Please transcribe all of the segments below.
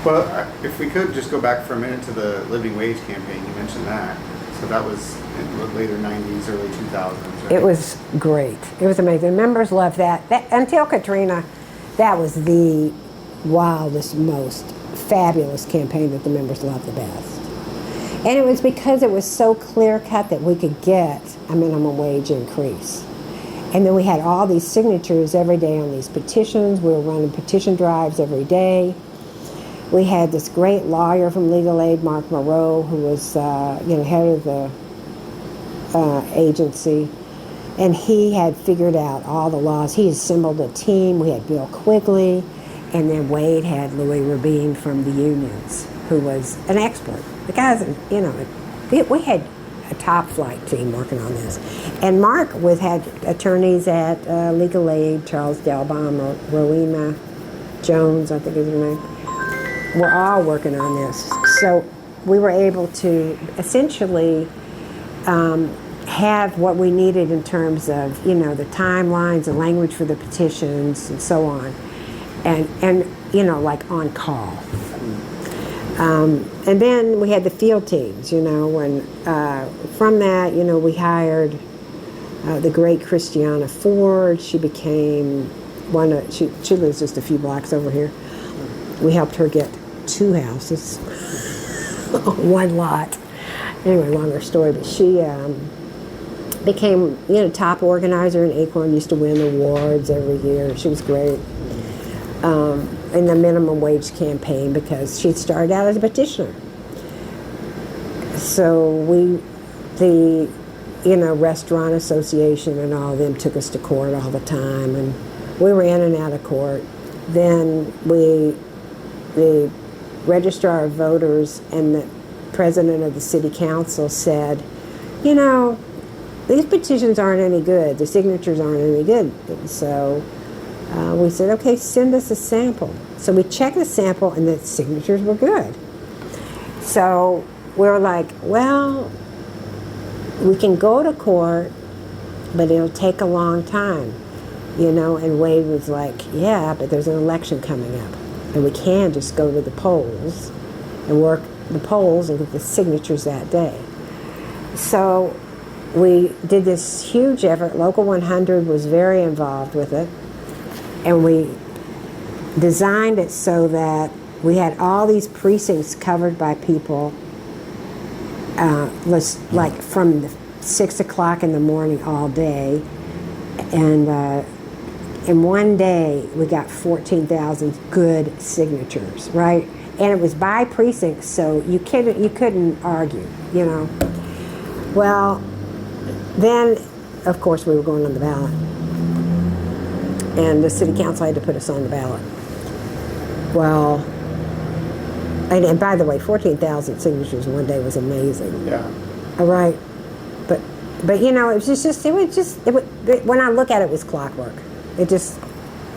Well, if we could just go back for a minute to the living wage campaign, you mentioned that. So that was in the later 90s, early 2000s, right? It was great. It was amazing. Members loved that. Until Katrina, that was the wildest, most fabulous campaign that the members loved the best. And it was because it was so clear-cut that we could get a minimum wage increase. And then we had all these signatures every day on these petitions. We were running petition drives every day. We had this great lawyer from Legal Aid, Mark Moreau, who was head of the agency, and he had figured out all the laws. He assembled a team. We had Bill Quigley, and then Wade had Louis Rabin from the unions, who was an expert. The guys, we had a top flight team working on this. And Mark had attorneys at Legal Aid, Charles Dalbaum, Rowena Jones, I think is her name. We're all working on this. So we were able to essentially have what we needed in terms of, the timelines, the language for the petitions, and so on. And like on call. And then we had the field teams, when from that, we hired the great Christiana Ford. She became she lives just a few blocks over here. We helped her get 2 houses on one lot. Anyway, longer story, but she became, top organizer in Acorn, used to win awards every year. She was great in the minimum wage campaign because she started out as a petitioner. So the Restaurant Association and all of them took us to court all the time, and we were in and out of court. Then the registrar of voters and the president of the city council said, these petitions aren't any good. The signatures aren't any good. And so we said, okay, send us a sample. So we checked the sample, and the signatures were good. So we were like, well, we can go to court, but it'll take a long time, And Wade was like, yeah, but there's an election coming up, and we can just go to the polls and work the polls and get the signatures that day. So we did this huge effort. Local 100 was very involved with it, and we designed it so that we had all these precincts covered by people like from 6 o'clock in the morning all day, and in one day we got 14,000 good signatures, right? And it was by precinct, so you couldn't argue, Well, then of course we were going on the ballot, and the city council had to put us on the ballot. Well, and by the way, 14,000 signatures in one day was amazing. Yeah. All right, but when I look at it, it was clockwork. It just,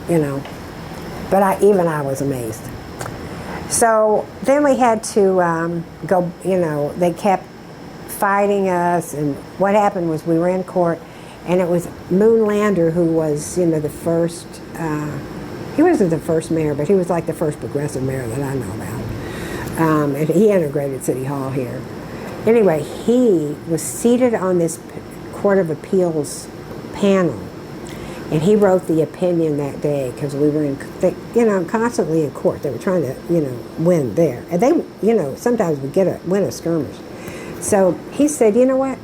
but I was amazed. So then we had to go. They kept fighting us, and what happened was we were in court, and it was Moonlander who was, the first. He wasn't the first mayor, but he was like the first progressive mayor that I know about. And he integrated City Hall here. Anyway, he was seated on this Court of Appeals panel, and he wrote the opinion that day because we were constantly in court. They were trying to, win there. And they, sometimes we win a skirmish. So he said, you know what?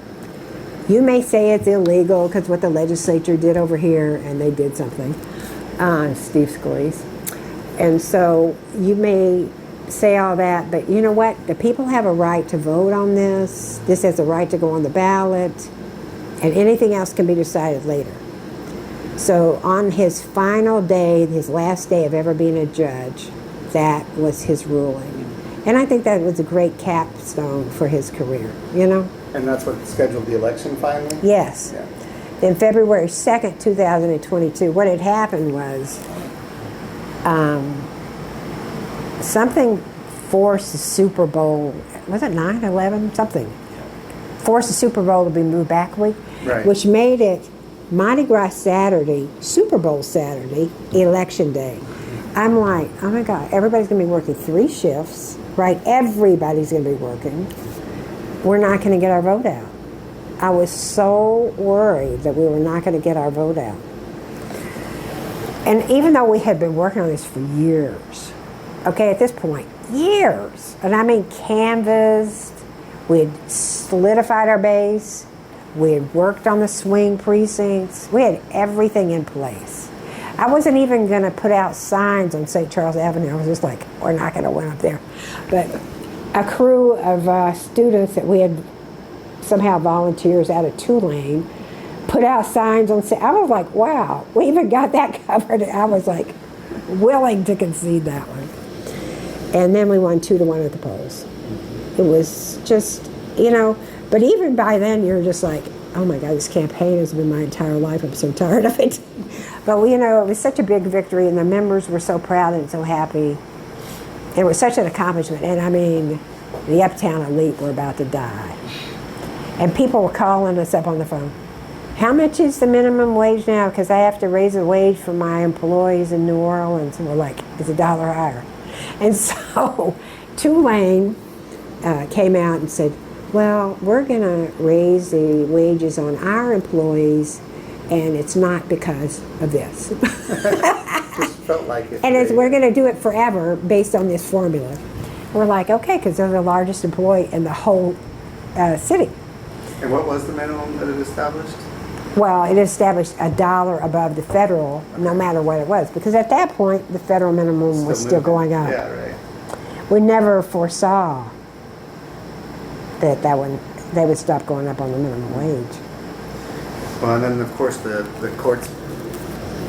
You may say it's illegal because what the legislature did over here, and they did something, Steve Scalise. And so you may say all that, but you know what? The people have a right to vote on this. This has a right to go on the ballot, and anything else can be decided later. So on his final day, his last day of ever being a judge, that was his ruling. And I think that was a great capstone for his career, And that's what scheduled the election finally? Yes. Yeah. Then February 2nd, 2022, what had happened was something forced the Super Bowl, was it 9/11? Something. Forced the Super Bowl to be moved back a week, Right. which made it Mardi Gras Saturday, Super Bowl Saturday, Election Day. I'm like, oh my God, everybody's going to be working 3 shifts, right? Everybody's going to be working. We're not going to get our vote out. I was so worried that we were not going to get our vote out. And even though we had been working on this for years, okay, at this point, years, and I mean canvassed, we had solidified our base, we had worked on the swing precincts, we had everything in place. I wasn't even going to put out signs on St. Charles Avenue. I was just like, we're not going to win up there. But a crew of students that we had somehow volunteers out of Tulane put out signs on. I was like, wow, we even got that covered. I was like willing to concede that one. And then we won 2-1 at the polls. It was just, but even by then you're just like, oh my God, this campaign has been my entire life. I'm so tired of it. But it was such a big victory, and the members were so proud and so happy. It was such an accomplishment. And I mean, the Uptown elite were about to die. And people were calling us up on the phone. How much is the minimum wage now? Because I have to raise the wage for my employees in New Orleans. And we're like, it's $1 higher. And so Tulane came out and said, well, we're going to raise the wages on our employees, and it's not because of this. Just felt like it. And we're going to do it forever based on this formula. We're like, okay, because they're the largest employee in the whole city. And what was the minimum that it established? Well, it established $1 above the federal, no matter what it was. Because at that point, the federal minimum was still going up. Yeah, right. We never foresaw that they would stop going up on the minimum wage. Well, and then, of course, the courts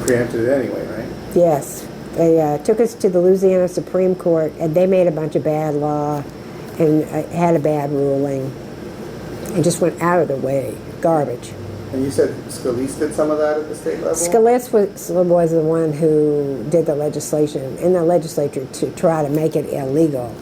preempted it anyway, right? Yes. They took us to the Louisiana Supreme Court, and they made a bunch of bad law and had a bad ruling and just went out of the way. Garbage. And you said Scalise did some of that at the state level? Scalise was the one who did the legislation in the legislature to try to make it illegal.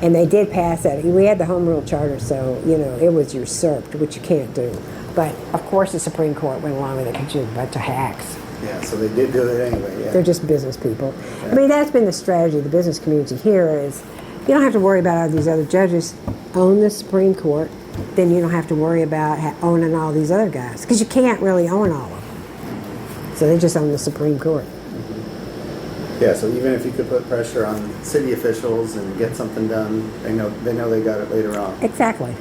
And they did pass that. We had the home rule charter, so, it was usurped, which you can't do. But, of course, the Supreme Court went along with it because you're a bunch of hacks. Yeah, so they did do it anyway, yeah. They're just business people. Yeah. I mean, that's been the strategy of the business community here is you don't have to worry about all these other judges. Own the Supreme Court. Then you don't have to worry about owning all these other guys because you can't really own all of them. So they just own the Supreme Court. Mm-hmm. Yeah, so even if you could put pressure on city officials and get something done, they know they got it later on. Exactly.